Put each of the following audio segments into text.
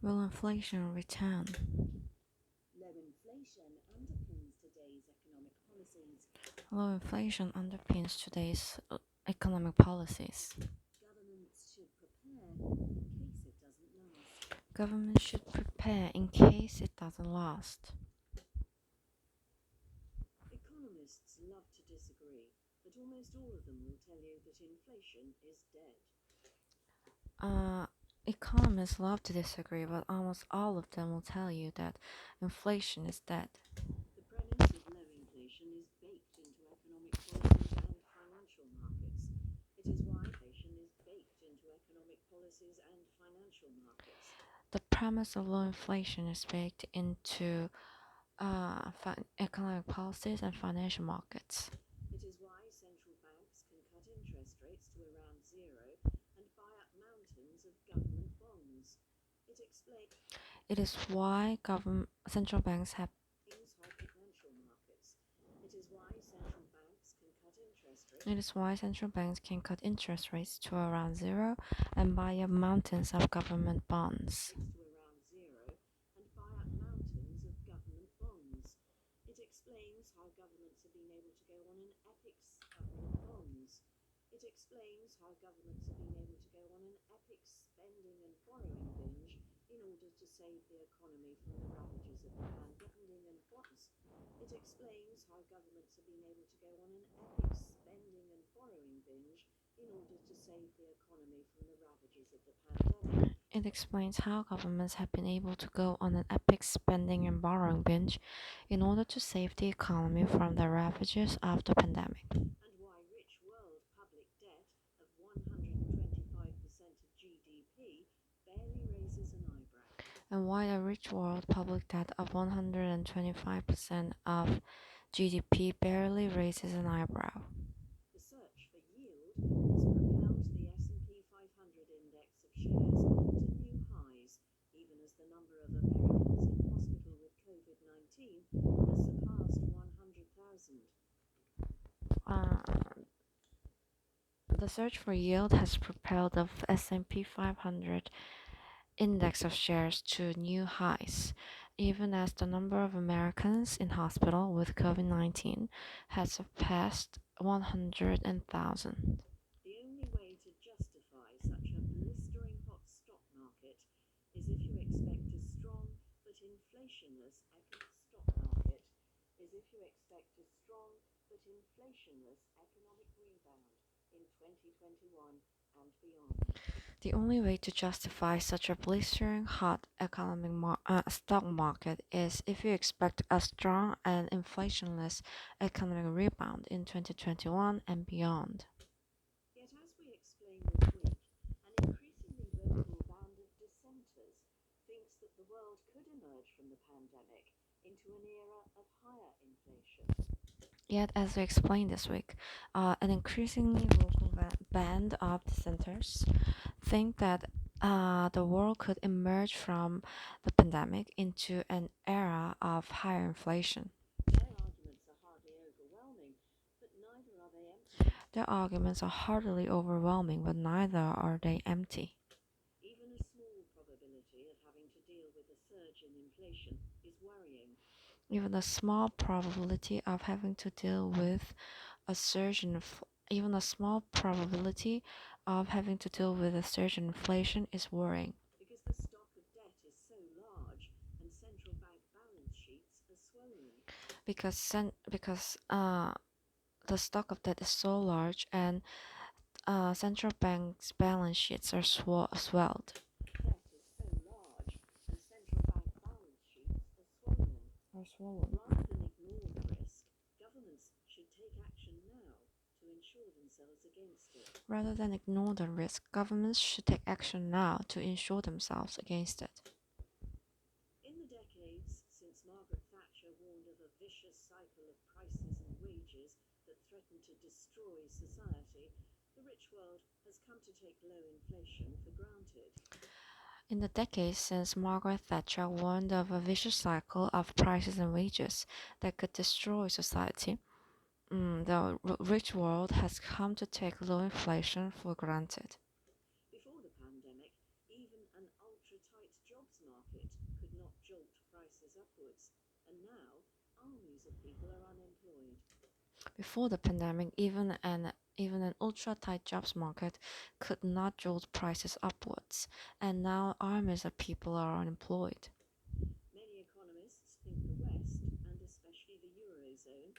Will inflation return? Low inflation underpins today's economic policies. Low inflation underpins today's economic policies. Governments should prepare in case it doesn't last. Government should prepare in case it doesn't last. Economists love to disagree, but almost all of them will tell you that inflation is dead. Economists love to disagree, but almost all of them will tell you that inflation is dead. The premise of low inflation is baked into economic policies and financial markets. It is why inflation is baked into economic policies and financial markets. The premise of low inflation is baked into economic policies and financial markets. It is why central banks can cut interest rates to around zero and buy up mountains of government bonds. It explains It is why central banks have high financial markets. It is why central banks can cut interest rates. It is why central banks can cut interest rates to around zero and buy up mountains of government bonds. To around zero and buy up mountains of government bonds. It explains how governments have been able to go on an epic government bonds. It explains how governments have been able to go on an epic spending and borrowing binge in order to save the economy from the ravages of the pandemic and bonds. It explains how governments have been able to go on an epic spending and borrowing binge in order to save the economy from the ravages of the pandemic. It explains how governments have been able to go on an epic spending and borrowing binge in order to save the economy from the ravages of the pandemic. And why rich world public debt of 125% of GDP barely raises an eyebrow. And why a rich world public debt of 125% of GDP barely raises an eyebrow. The search for yield has propelled the S&P 500 index of shares to new highs, even as the number of Americans in hospital with COVID-19 has surpassed 100,000. The search for yield has propelled the S&P 500 index of shares to new highs, even as the number of Americans in hospital with COVID-19 has surpassed 100,000. The only way to justify such a blistering hot stock market is if you expect a strong but inflationless stock market, is if you expect a strong but inflationless economic rebound in 2021 and beyond. The only way to justify such a blistering hot stock market is if you expect a strong and inflationless economic rebound in 2021 and beyond. Yet, as we explained this week, an increasingly vocal band of dissenters thinks that the world could emerge from the pandemic into an era of higher inflation. Yet, as we explained this week, an increasingly vocal band of dissenters think that the world could emerge from the pandemic into an era of higher inflation. Their arguments are hardly overwhelming, but neither are they empty. Their arguments are hardly overwhelming, but neither are they empty. Even a small probability of having to deal with a surge in inflation is worrying. Even a small probability of having to deal with a surge in even a small probability of having to deal with a surge in inflation is worrying. Because the stock of debt is so large and central bank balance sheets are swollen. Because the stock of debt is so large and central banks' balance sheets are swelled. Debt is so large and central bank balance sheets are swollen. Rather than ignore the risk, governments should take action now to ensure themselves against it. Rather than ignore the risk, governments should take action now to ensure themselves against it. In the decades since Margaret Thatcher warned of a vicious cycle of prices and wages that threatened to destroy society, the rich world has come to take low inflation for granted. In the decades since Margaret Thatcher warned of a vicious cycle of prices and wages that could destroy society, the rich world has come to take low inflation for granted. Before the pandemic, even an ultra-tight jobs millions of people are unemployed. Before the pandemic, even an ultra-tight jobs market could not jolt prices upwards, and now armies of people are unemployed. Many economists think the West, and especially the Eurozone,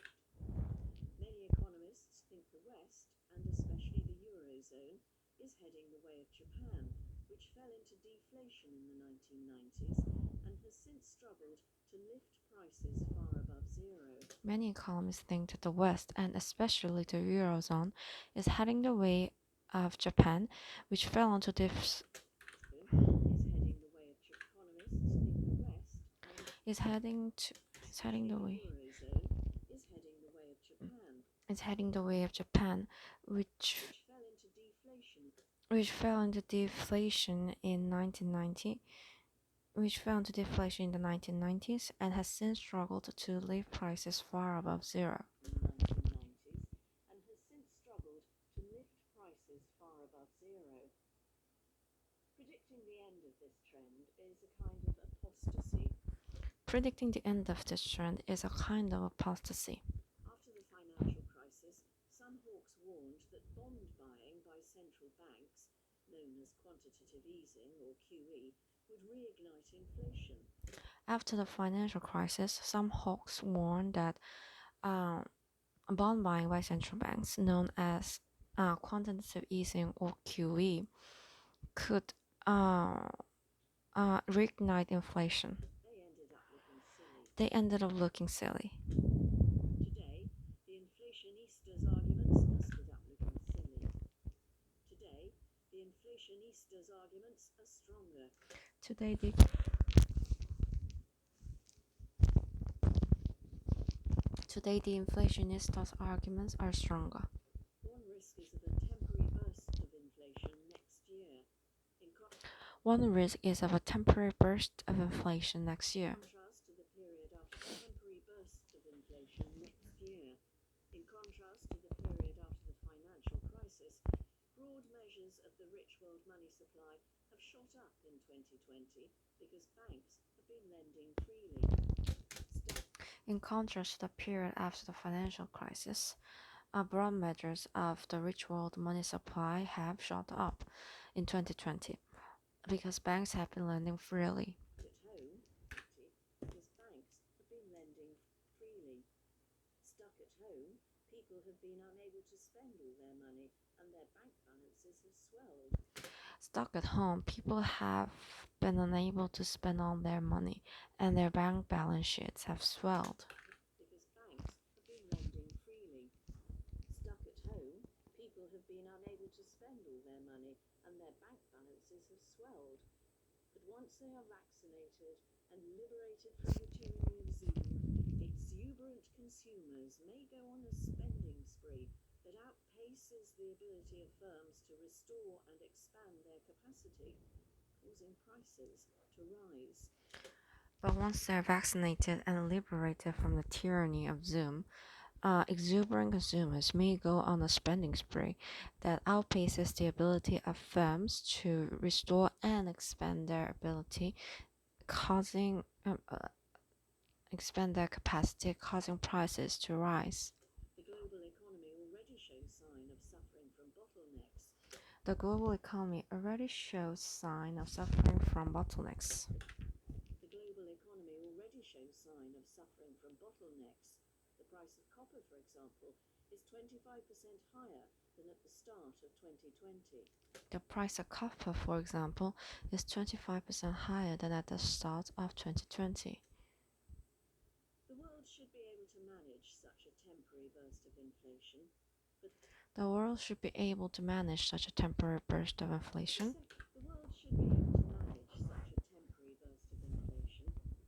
is heading the way of Japan, which fell into deflation in the 1990s and has since struggled to lift prices far above zero. Many economists think that the West, and especially the Eurozone, is heading the way of Japan, which fell into is heading the way of Japan, which fell into deflation in 1990, which fell into deflation in the 1990s and has since struggled to lift prices far above zero. Predicting the end of this trend is a kind of apostasy. Predicting the end of this trend is a kind of apostasy. After the financial crisis, some hawks warned that bond buying by central banks, known as quantitative easing or QE, would reignite inflation. After the financial crisis, some hawks warned that bond buying by central banks, known as quantitative easing or QE, could reignite inflation. They ended up looking silly. Today, the inflationistas' arguments are stronger. Today the inflationists' arguments are stronger. One risk is of a temporary burst of inflation next year. One risk is of a temporary burst of inflation next year. In contrast to the period after the financial crisis, broad measures of the rich world money supply have shot up in 2020 because banks have been lending freely. In contrast to the period after the financial crisis, broad measures of the rich world money supply have shot up in 2020 because banks have been lending freely. Stuck at home, people have been unable to spend all their money and their bank balances have swelled. Stuck at home, people have been unable to spend all their money and their bank balance sheets have swelled. Because banks have been lending freely. Stuck at home, people have been unable to spend all their money and their bank balances have swelled. But once they are vaccinated and liberated from the tyranny of Zoom, exuberant consumers may go on a spending spree that outpaces the ability of firms to restore and expand their capacity, causing prices to rise. But once they're vaccinated and liberated from the tyranny of Zoom, exuberant consumers may go on a spending spree that outpaces the ability of firms to restore and expand their ability, expand their capacity, causing prices to rise. The global economy already shows sign of suffering from bottlenecks. The global economy already shows sign of suffering from bottlenecks. The price of copper, for example, is 25% higher than at the start of 2020. The price of copper, for example, is 25% higher than at the start of 2020. The world should be able to manage such a temporary burst of inflation. The world should be able to manage such a temporary burst of inflation.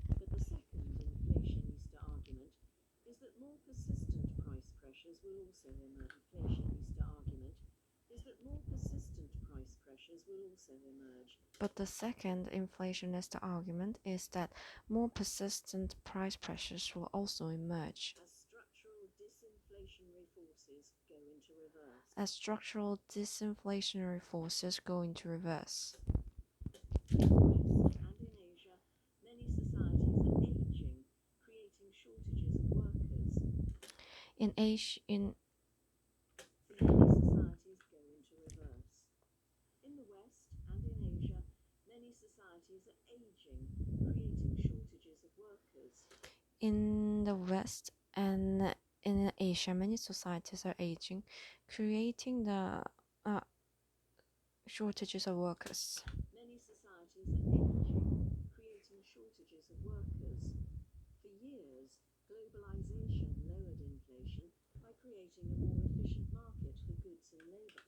But the second inflationista argument is that more persistent price pressures will also emerge. But the second inflationist argument is that more persistent price pressures will also emerge. As structural disinflationary forces go into reverse. In the West and in Asia, many societies are aging, creating shortages of workers. In Asia, in For many societies go into reverse. In the West and in Asia, many societies are aging, creating shortages of workers. in the West and in Asia, many societies are aging, creating the shortages of workers. Many societies are aging, creating shortages of workers. For years, globalization lowered inflation by creating a more efficient market for goods and labor.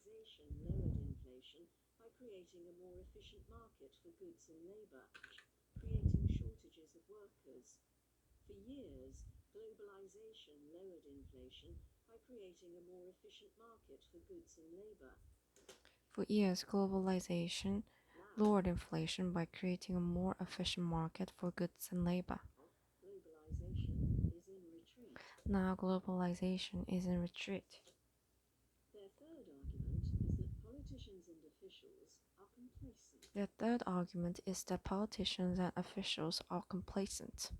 Lowered inflation by creating a more efficient market for goods and labor, creating shortages of workers. For years, globalization lowered inflation by creating a more efficient market for goods and labor. For years, globalization Now, lowered inflation by creating a more efficient market for goods and labor. globalization is in retreat. Now, globalization is in retreat. Their third argument is that politicians and officials are complacent. The third argument is that politicians and officials are complacent.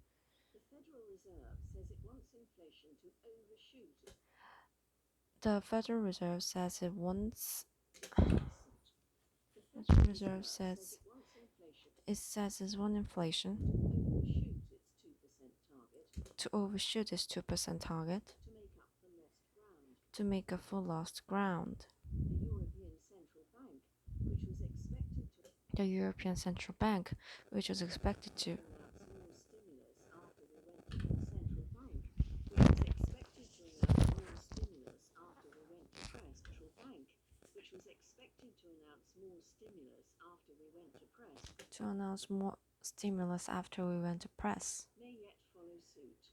The Federal Reserve says it wants inflation to overshoot. The Federal Reserve says it wants. The Federal Reserve says it says it wants inflation to overshoot its 2% target to make up for lost ground. The European Central Bank, which was expected to announce more stimulus after we went to press,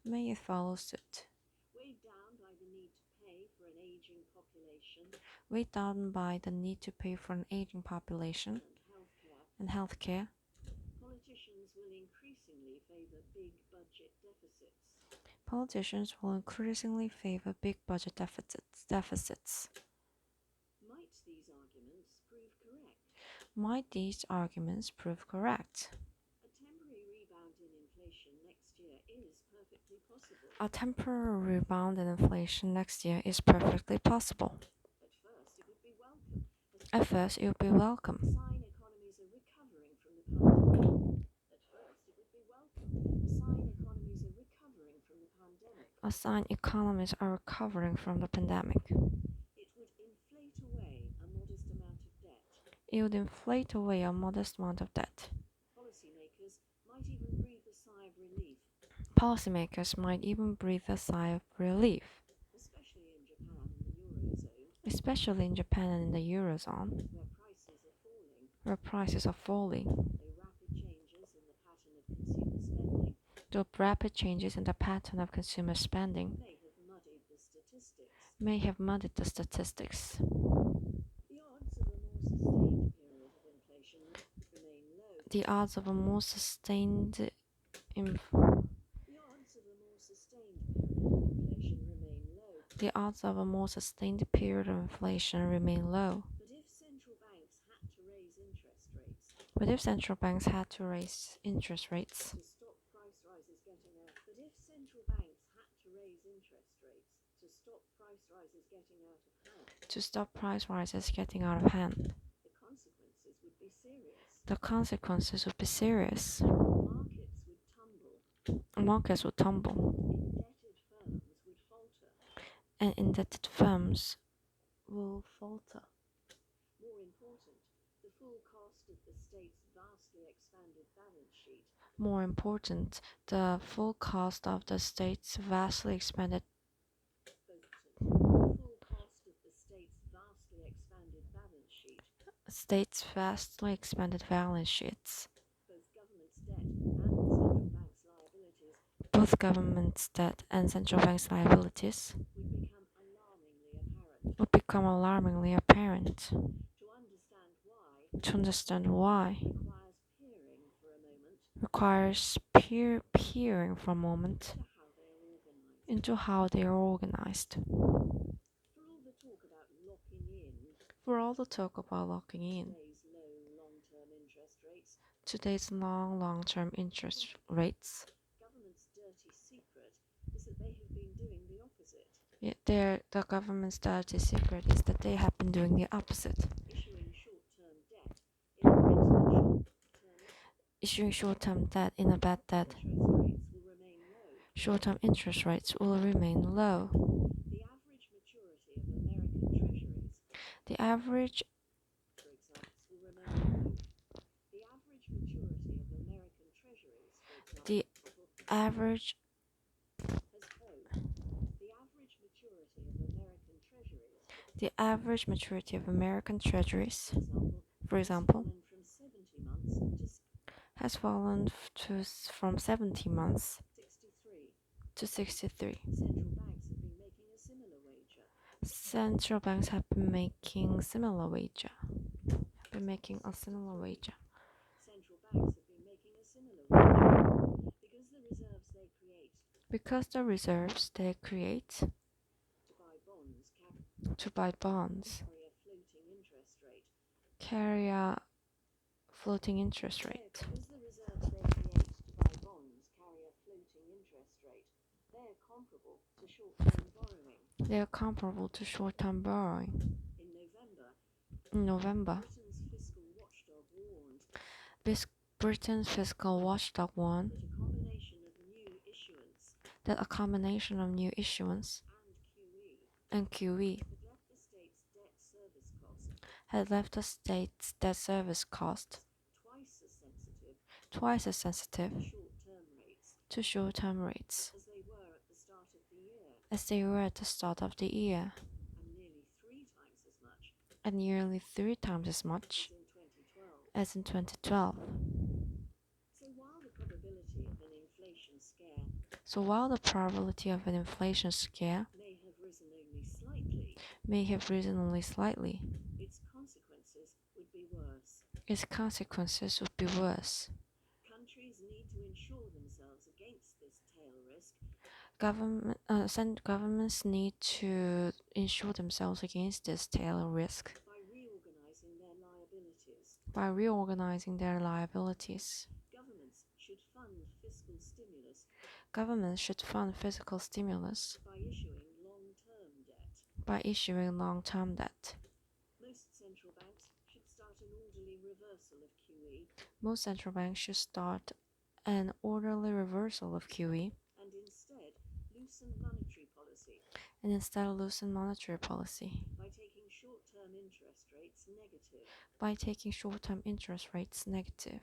may yet follow suit. Weighed down by the need to pay for an aging population Weighed down by the need to pay for an aging population and healthcare, and healthcare, politicians will increasingly favor big budget deficits. politicians will increasingly favor big budget deficits. Might these arguments prove correct? Might these arguments prove correct? A temporary rebound in inflation next year is perfectly possible. A temporary rebound in inflation next year is perfectly possible. At first, it would be welcome. At first, it would be welcome. Sign economies are recovering from the pandemic. At first, it would be welcome. Sign economies are recovering from the pandemic. A sign economies are recovering from the pandemic. It would inflate away a modest amount of debt. It would inflate away a modest amount of debt. Policymakers might even breathe a sigh of relief. Policymakers might even breathe a sigh of relief, especially in Japan and the Eurozone, especially in Japan and in the Eurozone, where prices are falling. where prices are falling. The rapid changes in the pattern of consumer spending The rapid changes in the pattern of consumer spending may have muddied the statistics. may have muddied the statistics. The odds of a more sustained period of inflation remain low. The odds of a more sustained period of inflation remain low. But if central banks had to raise interest rates But if central banks had to raise to stop price rises getting out of hand, to stop price rises getting out of hand, the consequences would be serious. the consequences would be serious. Markets would tumble. Indebted firms will falter. More important, the full cost of the state's vastly expanded balance sheet More important, the full cost of the state's vastly expanded balance sheets. Both government's debt and central bank's liabilities Both government's debt and central bank's liabilities would become alarmingly apparent. would become alarmingly apparent. To understand why requires peering for a moment into how they are organized. For all the talk about locking in Today's low long-term interest rates, government's dirty secret is that they have been doing the opposite. The government's dirty secret is that they have been doing the opposite. Issuing short-term debt in a bad debt. Issuing short-term interest rates will remain low. The average The average the average maturity of American treasuries, for example, has fallen from 70 months to 63. Central banks have been making a similar wager. Because the reserves they create to buy bonds carry a floating interest rate. They are comparable to short-term borrowing. In November, Britain's fiscal watchdog warned that a combination of new issuance and QE had left the state's debt service cost twice as sensitive to short-term rates as they were at the start of the year, and nearly 3 times as much as in 2012. So while the probability of an inflation scare may have risen only slightly, its consequences would be worse. its consequences would be worse. Countries need to insure themselves against this tail risk Governments need to insure themselves against this tail risk by reorganizing their liabilities. by reorganizing their liabilities. Governments should fund fiscal stimulus Governments should fund fiscal stimulus by issuing long-term debt. by issuing long-term debt. Most central banks should start an orderly reversal of QE and instead loosen monetary policy by taking short-term interest rates negative.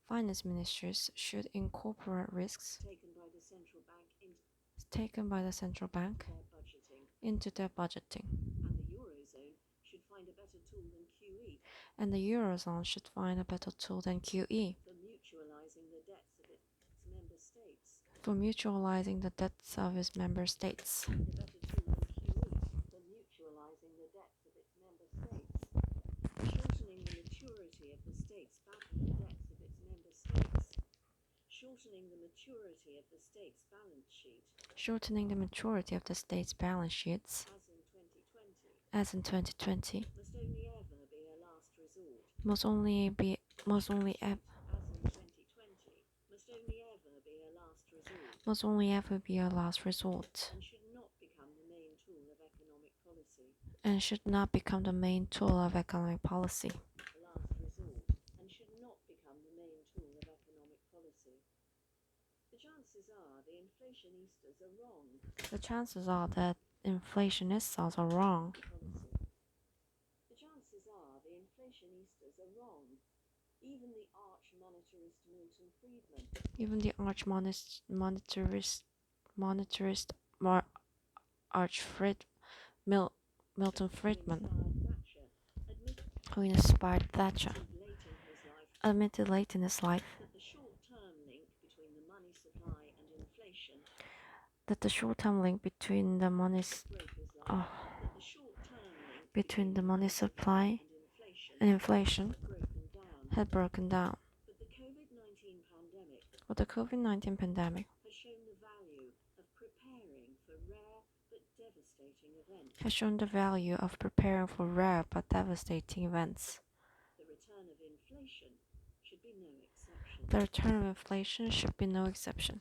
Finance ministries should incorporate risks Taken by the central bank into their budgeting, and the Eurozone should find a better tool than QE for mutualizing the debts of its member states. Shortening the maturity of the state's balance sheets, As in 2020, must only be must only ever be a last resort and should not become the main tool of economic policy. The chances are that inflationists are wrong. Even the arch monetarist Milton Friedman, who inspired Thatcher, admitted late in his life that the short-term link between the money supply and inflation had broken down. But the COVID-19 pandemic has shown the value of preparing for rare but devastating events. The return of inflation should be no exception.